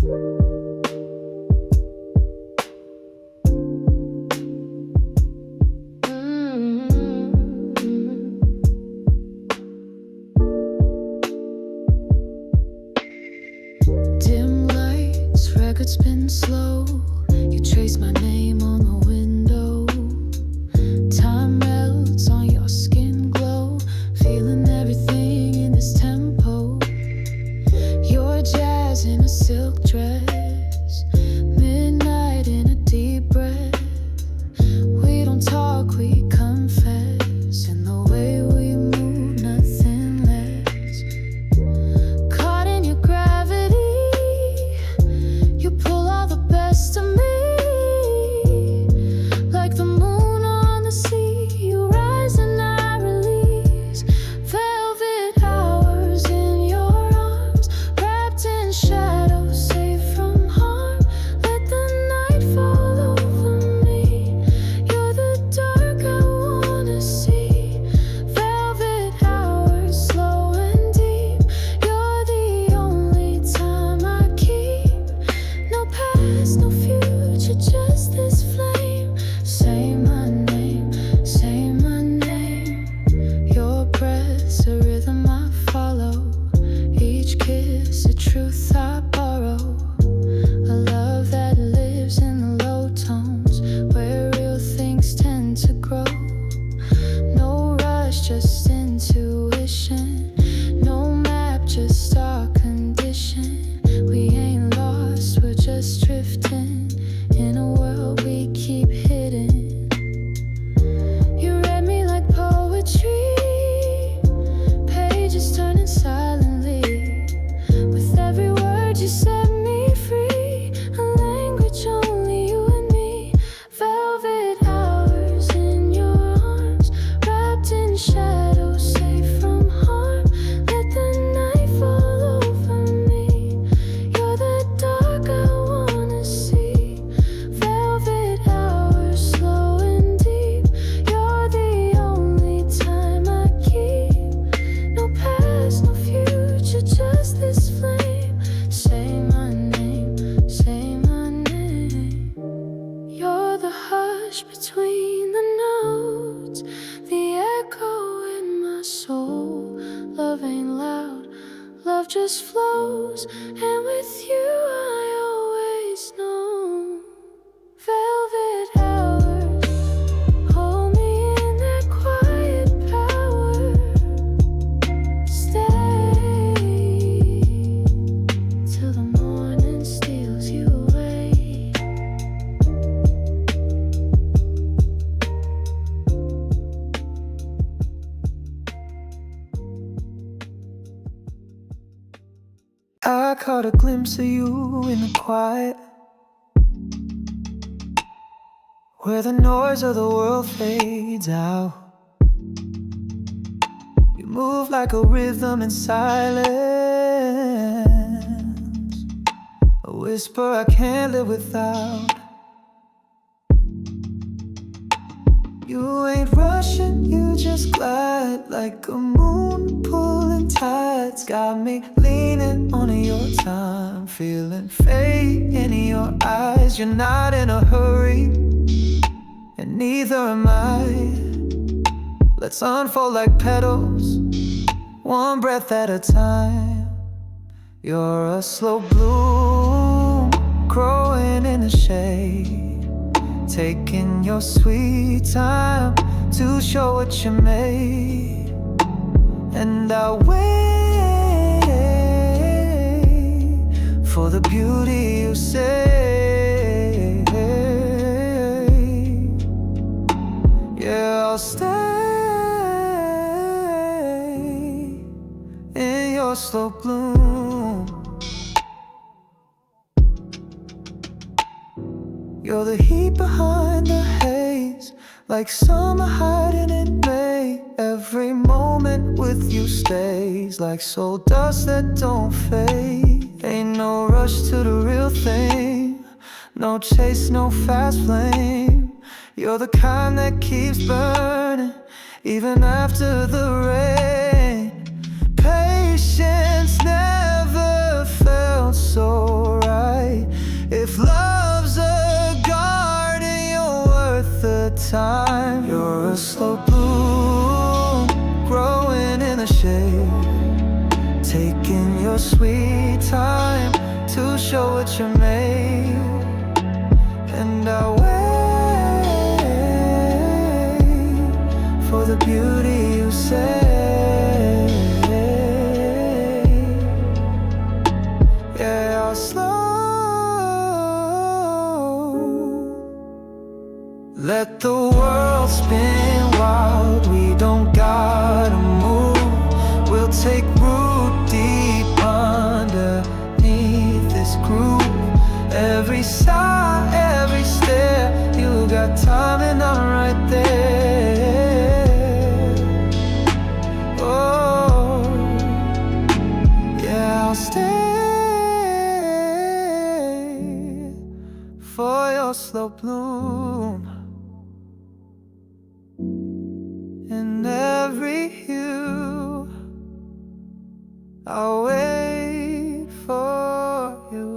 Dim lights, records spin slow. You trace my name on the window. Time melts on your skin glow. Feeling everything in this tempo. You're jazz in a silk dress. Midnight in a deep breath. We don't talk, we confess. In the way we move, nothing less. Caught in your gravity. You pull all the best of me. Like the moon on the sea, you rise and I release. Velvet hours in your arms, wrapped in shadows, safe from harm. Let the night fall over me. You're the dark I wanna see. Velvet hours, slow and deep. You're the only time I keep. No past, no future, just this flame. Say my name, say my name. Your breath's a rhythm I follow. Each kiss a truth I borrow. A love that lives in the low tones, where real things tend to grow. No rush, just intuition. No map, just our condition. We ain't lost, we're just drifting in a world we keep hidden. You read me like poetry, pages turning silently. With every word you set me free, a language only you and me. Velvet hours in your arms, wrapped in shadows, safe from harm. Let the night fall over me. You're the dark I wanna see. Velvet hours, slow and deep. You're the only time I keep. No past, no future, just this flame. Say my name, say my name. You're the hush between the notes, the echo in my soul. Love ain't loud, love just flows, and with you I always know. Velvet hours, hold me in that quiet power. Stay till the morning steals you away. I caught a glimpse of you in the quiet, where the noise of the world fades out. You move like a rhythm in silence, a whisper I can't live without. You ain't rushing, you just glide like a moon pulling tides. Got me leaning on your time, feeling fate in your eyes. You're not in a hurry, and neither am I. Let's unfold like petals, one breath at a time. You're a slow bloom, growing in the shade, taking your sweet time to show what you made. And I'll wait for the beauty you say. Yeah, I'll stay in your slow bloom. You're the heat behind the haze, like summer hiding in May. Every moment with you stays like soul dust that don't fade. Ain't no rush to the real thing, no chase, no fast flame. You're the kind that keeps burning even after the rain. Patience never felt so right. slow bloom, growing in the shade, taking your sweet time to show what you're made. And I'll wait for the beauty you say. Yeah, I'll slow. Let the world spin wild, we don't gotta move. We'll take root deep underneath this groove. Every sigh, every stare, you got time and I'm right there. Oh, yeah, I'll stay for your slow bloom. In every hue, I'll wait for you.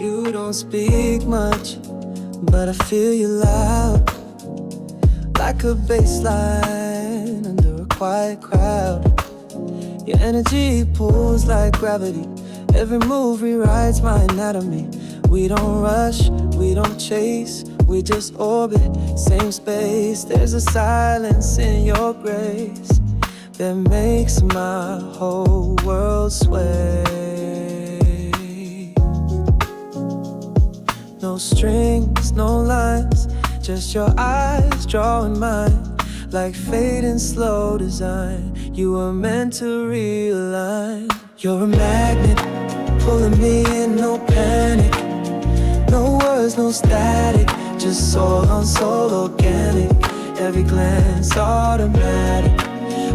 You don't speak much, but I feel you loud, like a bass line under a quiet crowd. Your energy pulls like gravity, every move rewrites my anatomy. We don't rush, we don't chase, we just orbit, same space. There's a silence in your grace that makes my whole world sway. No strings, no lines, just your eyes drawing mine, like fate in slow design. You were meant to realign. You're a magnet, pulling me in, no panic. No words, no static, just soul on soul organic. Every glance automatic,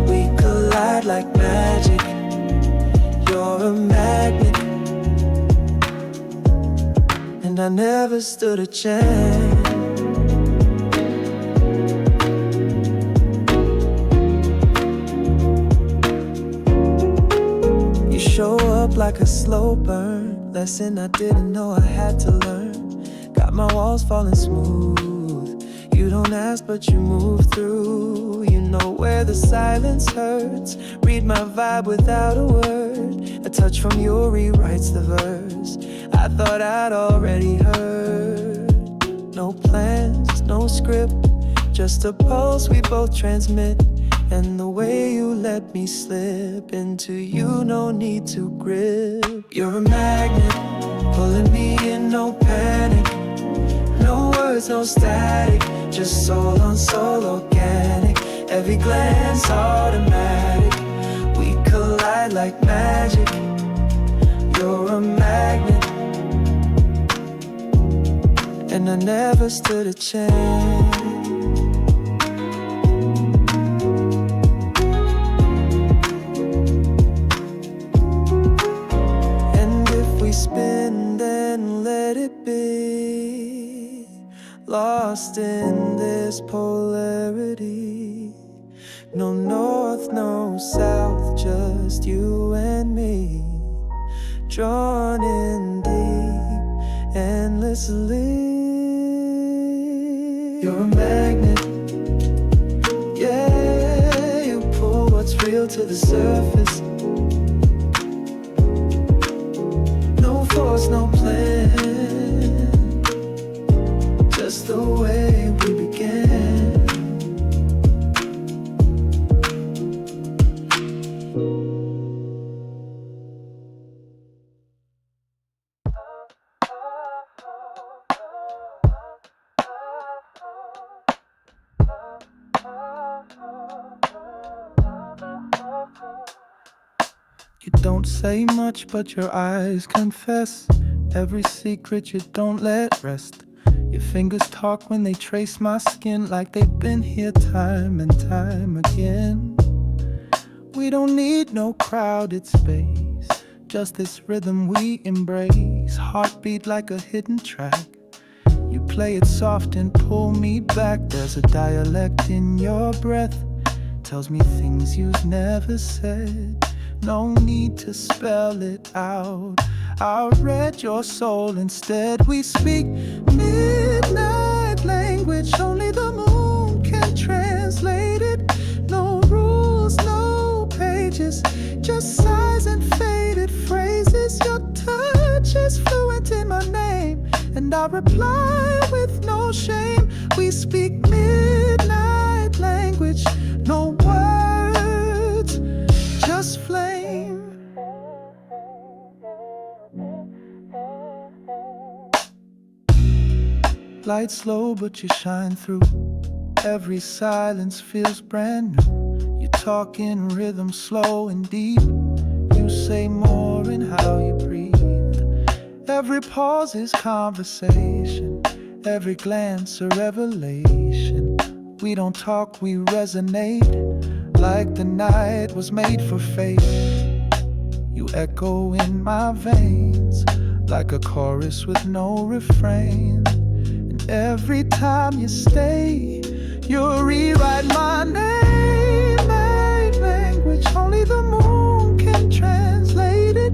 we collide like magic. You're a magnet, and I never stood a chance. You show up like a slow burn, lesson I didn't know I had to learn. Got my walls falling smooth. You don't ask but you move through. You know where the silence hurts, read my vibe without a word. A touch from you rewrites the verse I thought I'd already heard. No plans, no script, just a pulse we both transmit. And the way you let me slip into you, no need to grip. You're a magnet, pulling me in, no panic. No words, no static, just soul on soul organic. Every glance automatic, we collide like magic. You're a magnet, and I never stood a chance. And if we spin, then let it be. Lost in this polarity. No north, no south, just you and me. Drawn in deep, endlessly. You're a magnet, yeah, you pull what's real to the surface. No force, no plan, just the way we began. You don't say much, but your eyes confess every secret you don't let rest. Your fingers talk when they trace my skin, like they've been here time and time again. We don't need no crowded space, just this rhythm we embrace. Heartbeat like a hidden track, you play it soft and pull me back. There's a dialect in your breath tells me things you've never said. No need to spell it out. I read your soul instead. We speak midnight language, only the moon can translate it. No rules, no pages, just sighs and faded phrases. Your touch is fluent in my name, and I reply with no shame. We speak midnight language, no words, just flame. Lights low, but you shine through. Every silence feels brand new. You talk in rhythm, slow and deep. You say more in how you breathe. Every pause is conversation, every glance a revelation. We don't talk, we resonate, like the night was made for fate. You echo in my veins, like a chorus with no refrain. And every time you stay, you rewrite my name. My language, only the moon can translate it.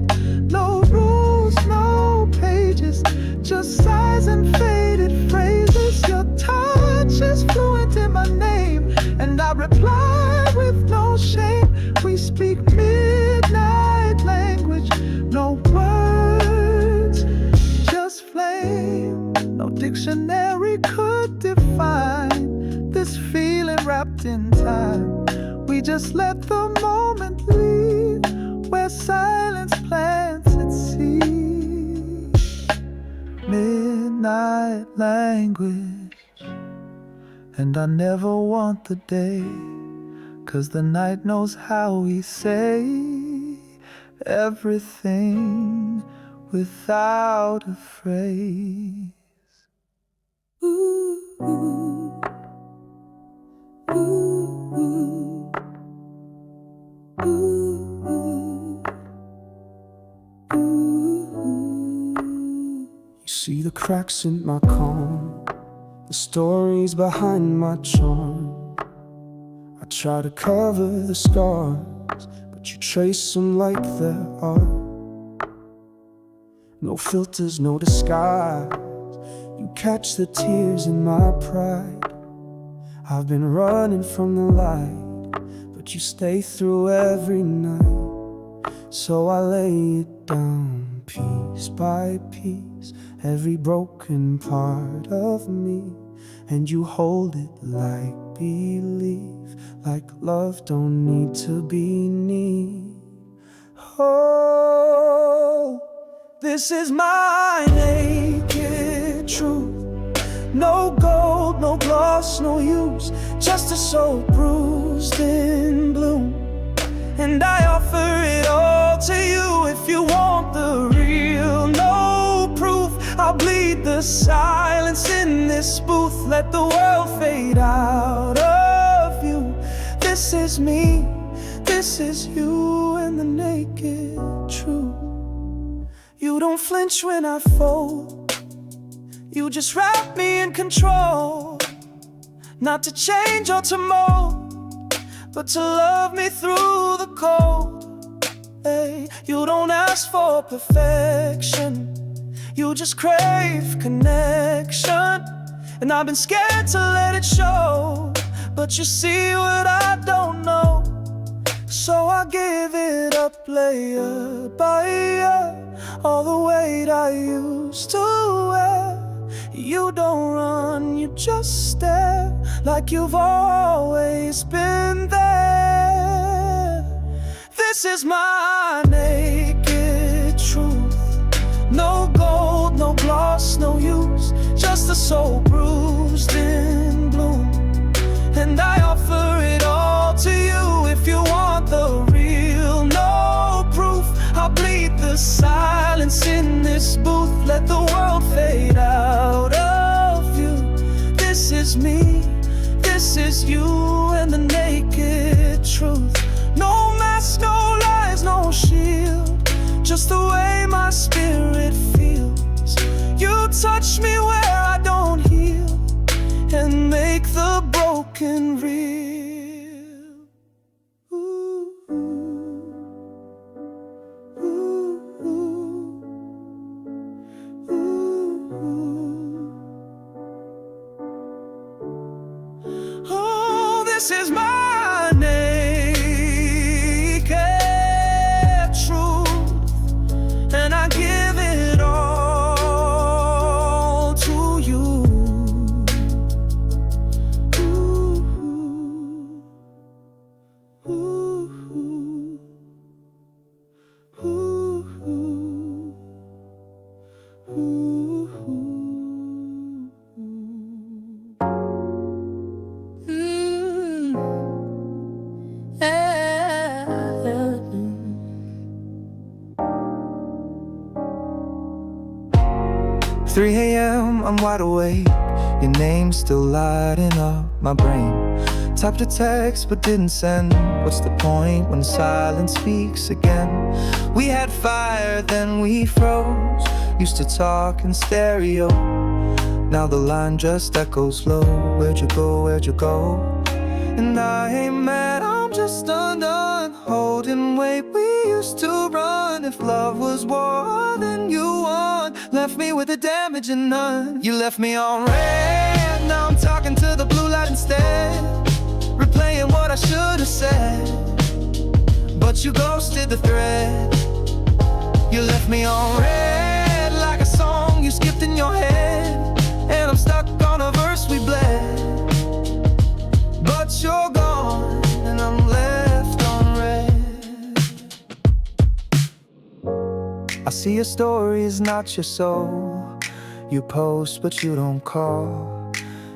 No rules, no pages, just sighs and faded phrases. Your touch is fluent in my name, and I reply with no shame. We speak midnight language, no words, just flame. No dictionary could define this feeling wrapped in time. We just let the moment lead where silence plants its seed. Midnight language, and I never want the day, 'cause the night knows how we say everything without a phrase. Ooh, ooh, ooh, ooh, ooh, ooh, ooh. You see the cracks in my calm, the stories behind my charm. I try to cover the scars, but you trace them like there are. No filters, no disguise. You catch the tears in my pride. I've been running from the light, but you stay through every night. So I lay it down piece by piece, every broken part of me, and you hold it like belief, like love don't need to be need. Oh, this is my naked truth. No gold, no gloss, no use, just a soul bruised in bloom. And I offer it all to you. If you want the real, no proof, I'll bleed the silence in this booth. Let the world fade out of you. This is me, this is you, and the naked truth. You don't flinch when I fold, you just wrap me in control. Not to change or to mold, but to love me through the cold. Hey, you don't ask for perfection, you just crave connection. And I've been scared to let it show, but you see what I don't know. So I give it up layer by layer, all the weight I used to wear. You don't run, you just stare, like you've always been there. This is my naked truth. No gold, no gloss, no use, just a soul bruised in bloom. And I offer it all to you. If you want the real, no proof, I'll bleed the silence in this booth. Let the world fade out of you. This is me, this is you, and the naked truth. No mask, no lies, no shield, just the way my spirit feels. You touch me where I don't heal, and this is my naked truth, and I give it all to you. Ooh, ooh, ooh, ooh, ooh. Yeah. 3 a.m. I'm wide awake. Your name's still lighting up my brain. Typed a text but didn't send. What's the point when silence speaks again? We had fire, then we froze. Used to talk in stereo. Now the line just echoes low. Where'd you go, where'd you go? And I ain't mad, I'm just undone. Holding weight, we used to run. If love was war, then you won. Left me with the damage and none. You left me on red. Now I'm talking to the blue light instead, replaying what I should have said. But you ghosted the thread. You left me on red, like a song you skipped in your head. And I'm stuck on a verse we bled. But you're gone, and I'm left on red. I see your story is not your soul. You post but you don't call.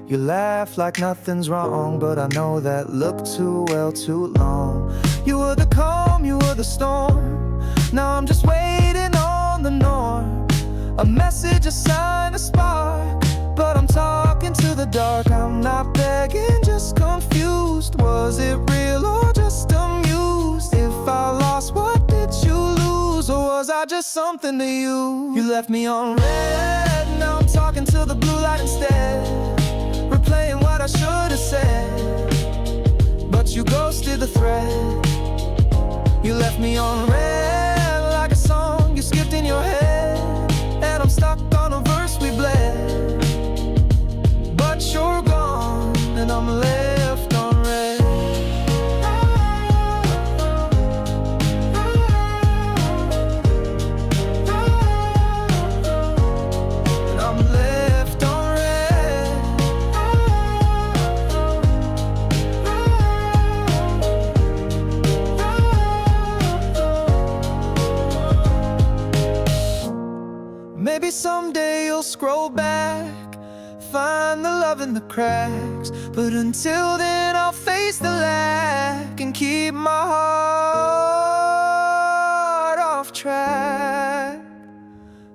You laugh like nothing's wrong, but I know that look too well too long. You were the calm, you were the storm. Now I'm just waiting on the norm. A message, a sign, a spark. But I'm talking to the dark. I'm not begging, just confused. Was it real or just amused? If I lost, what did you lose? Or was I just something to you? You left me on red. Now I'm talking to the blue light instead, replaying what I should have said. But you ghosted the thread. You left me on red, like a song you skipped in your head. And I'm stuck on a verse we bled. But you're gone, and I'm left on red. And I'm left on red. Maybe someday you'll scroll back, find the love in the cracks. But until then I'll face the lack and keep my heart off track.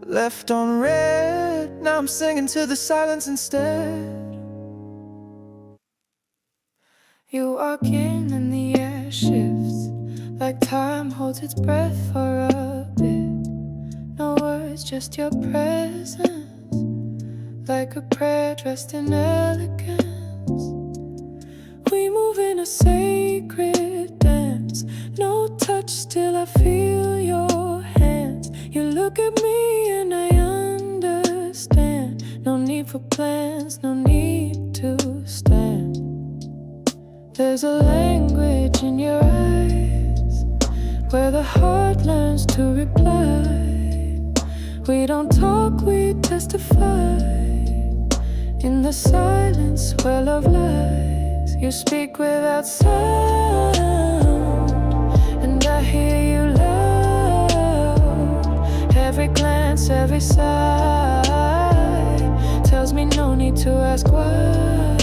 Left on red, now I'm singing to the silence instead. You walk in and the air shifts, like time holds its breath for a bit. No words, just your presence, like a prayer dressed in elegance. We move in a sacred dance. No touch, still I feel your hands. You look at me and I understand. No need for plans, no need to stand. There's a language in your eyes where the heart learns to reply. We don't talk, we testify. In the silence where love lies, you speak without sound, and I hear you loud. Every glance, every sigh tells me no need to ask why.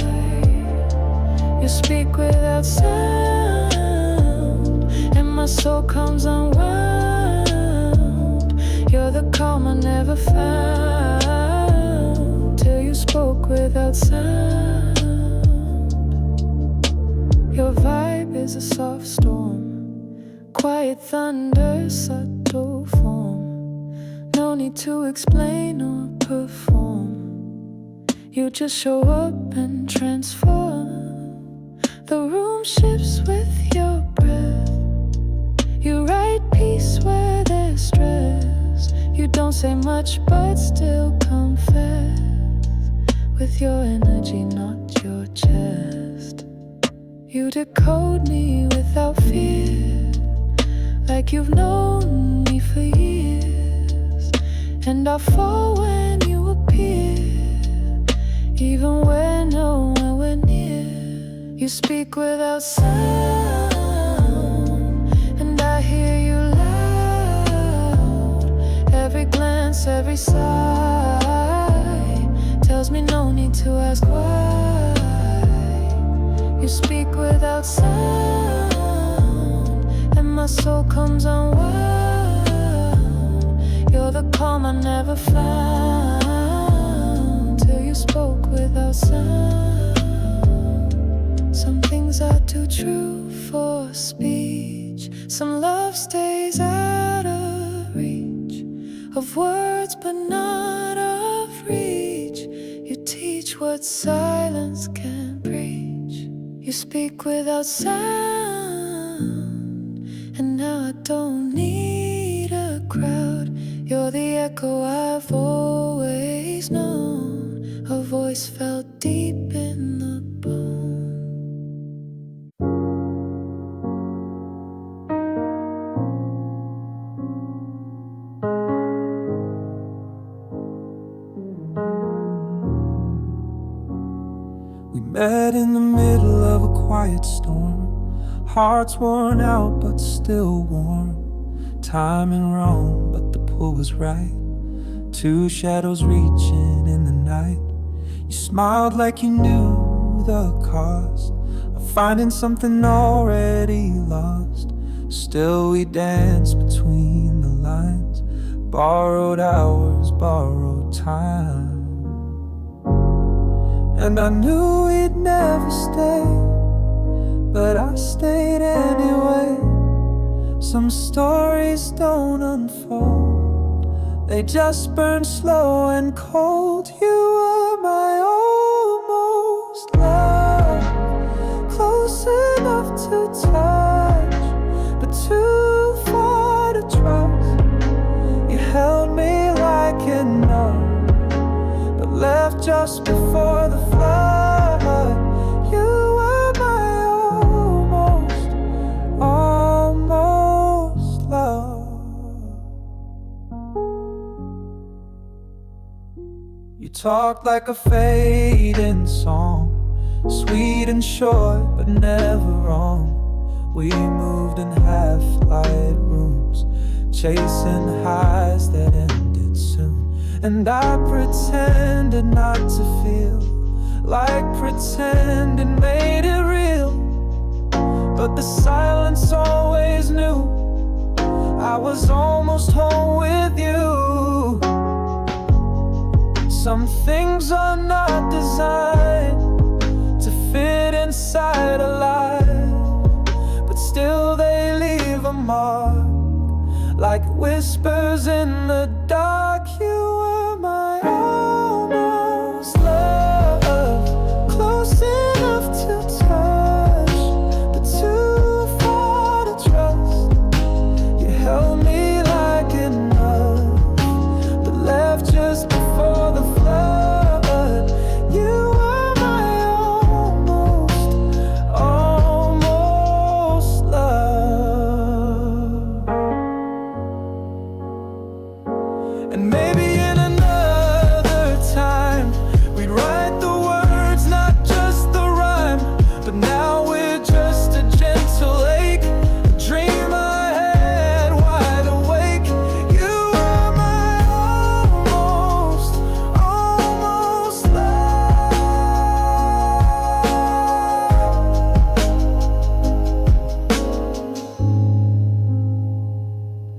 You speak without sound, and my soul comes unwound. You're the calm I never found, till you spoke without sound. Your vibe is a soft storm, quiet thunder, subtle form. No need to explain or perform. You just show up and transform. The room shifts with your breath. You write peace where there's stress. You don't say much but still confess, with your energy, not your chest. You decode me without fear, like you've known me for years. And I fall when you appear, even when nowhere near. You speak without sound, and I hear you loud. Every glance, every sigh tells me no need to ask why. You speak without sound, and my soul comes unwound. You're the calm I never found, till you spoke without sound. Some things are too true for speech. Some love stays out of reach of words, but not of reach. You teach what silence can preach. You speak without sound, and now I don't need a crowd. You're the echo I've always known, a voice felt deep in the bone. We met in the middle of a quiet storm, hearts worn out but still warm. Timing wrong but the pull was right, two shadows reaching in the night. You smiled like you knew the cost of finding something already lost. Still we danced between the lines, borrowed hours, borrowed time. And I knew we'd never stay, but I stayed anyway. Some stories don't unfold, they just burn slow and cold. You were my almost love, close enough to touch, but too far to trust. You held me like enough, but left just before the flood. You were my almost love. You talked like a fading song, sweet and short but never wrong. We moved in half-light rooms, chasing highs that ended soon. And I pretended not to feel, like pretending made it real. But the silence always knew I was almost home with you. Some things are not designed to fit inside a life, but still they leave a mark, like whispers in the dark. You were my almost love, close enough to touch, but too far to trust. You held me like enough, but left just before the flood. You were my almost love. And maybe in another time we'd write the words, not just the rhyme. But now we're just a gentle ache, a dream I had wide awake. You were my almost love.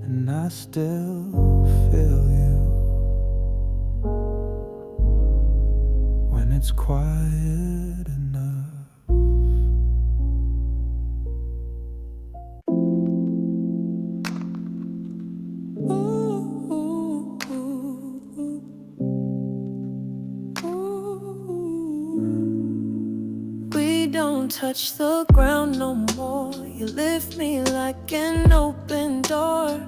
And I still feel you when it's quiet enough. We don't touch the ground no more. You lift me like an open door,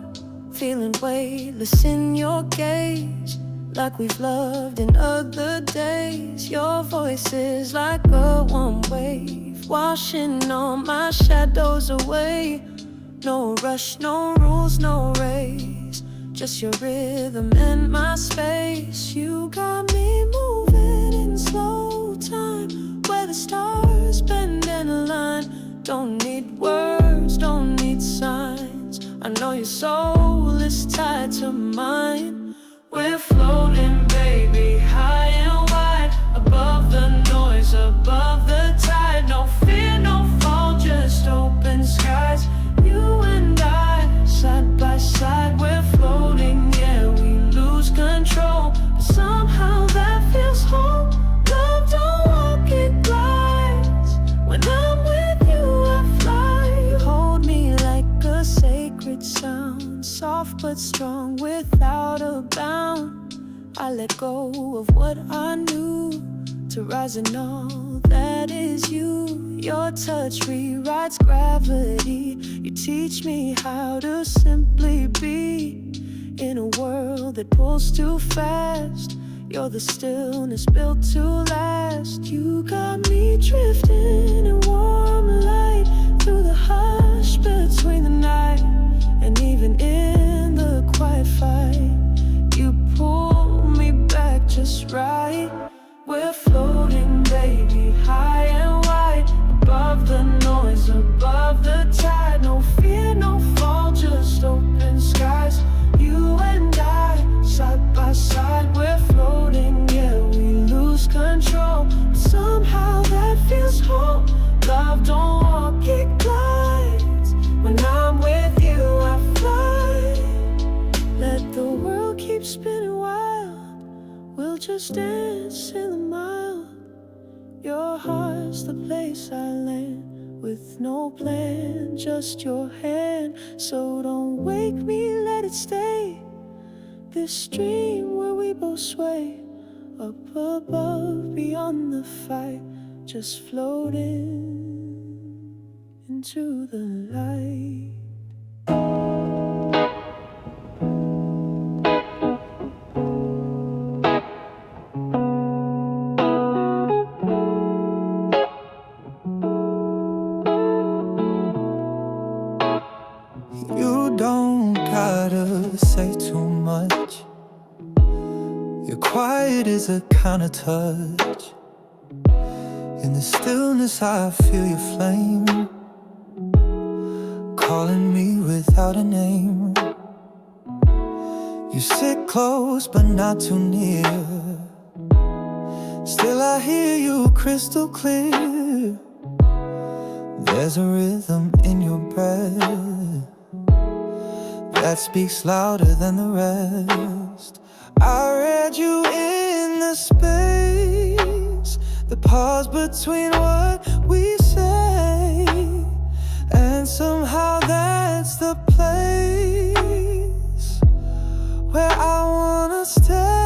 feeling weightless in your gaze, like we've loved in other days. Your voice is like a warm wave, washing all my shadows away. No rush, no rules, no race, just your rhythm and my space. You got me moving in slow time, where the stars bend and align. Don't need words, don't need signs, I know your soul is tied to mine. We're floating, baby, high and wide, above the noise, above the tide. No fear, no fall, just open skies. You and I, side by side, we're floating, yeah, we lose control, but somehow that feels home. Love don't walk, it glides. When I'm with you, I fly. You hold me like a sacred sound, soft but strong without a bound. I let go of what I knew to rise in all that is you. Your touch rewrites gravity. You teach me how to simply be in a world that pulls too fast. You're the stillness built to last. You got me drifting in warm light, through the hush between the night, and even in the quiet fight, you pull me back just right. We're floating, baby, high and wide, above the noise, above the tide. No fear, no fall, just open skies. You and I, side by side, we're floating, yeah, we lose control, but somehow that feels home. Love don't walk, it glides. When I'm with you, I fly. Let the world keep spinning wild, we'll just dance in the mild. Your heart's the place I land, with no plan, just your hand. So don't wake me, let it stay, this dream where we both sway, up above, beyond the fight, just floating into the light. You don't gotta say too much. Your quiet is a kind of touch. In the stillness I feel your flame, calling me without a name. You sit close but not too near, still I hear you crystal clear. There's a rhythm in your breath that speaks louder than the rest. I read you in the space, the pause between what we say, and somehow that's the place where I wanna stay.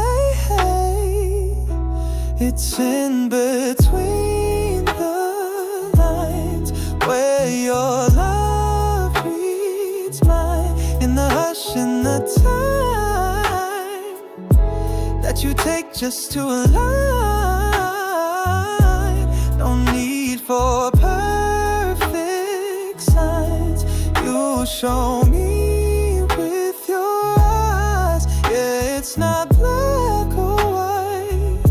It's in between the lines, where your love reads mine, in the hush, in the time that you take just to align. No need for perfect signs, you show me with your eyes. Yeah, it's not black or white,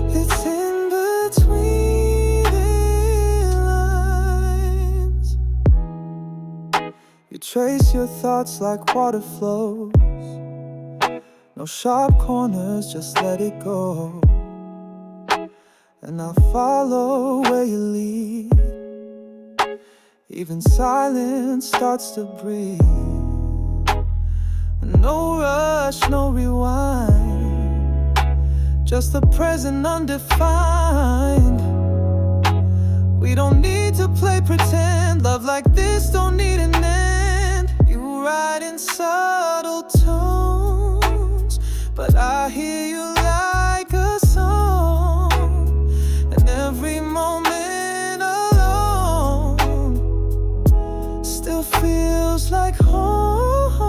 it's in between the lines. You trace your thoughts like water flows, no sharp corners, just let it go. And I'll follow where you lead, even silence starts to breathe. No rush, no rewind, just the present undefined. We don't need to play pretend, love like this don't need an end. You write in subtle tones, but I hear you like a song. And every moment alone still feels like home.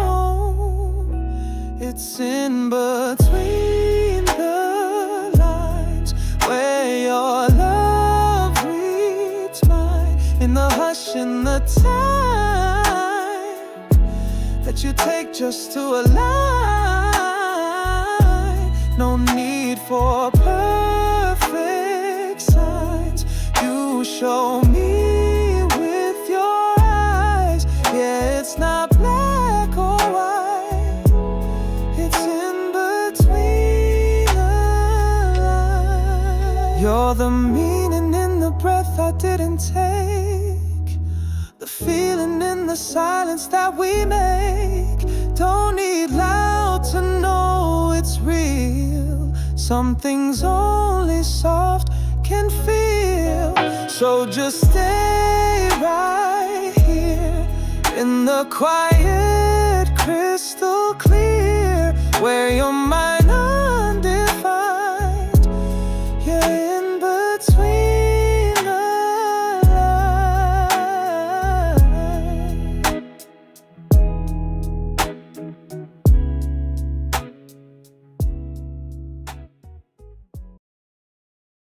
It's in between the lines, where your love reads mine. time that you take just to align. No need for perfect signs. You show me with your eyes. Yeah, it's not black or white, it's in between the lines. You're the meaning in the breath I didn't take, the feeling in the silence that we make. Don't need loud to know it's real. Some things only soft can feel. So just stay right here in the quiet, crystal clear, where your mind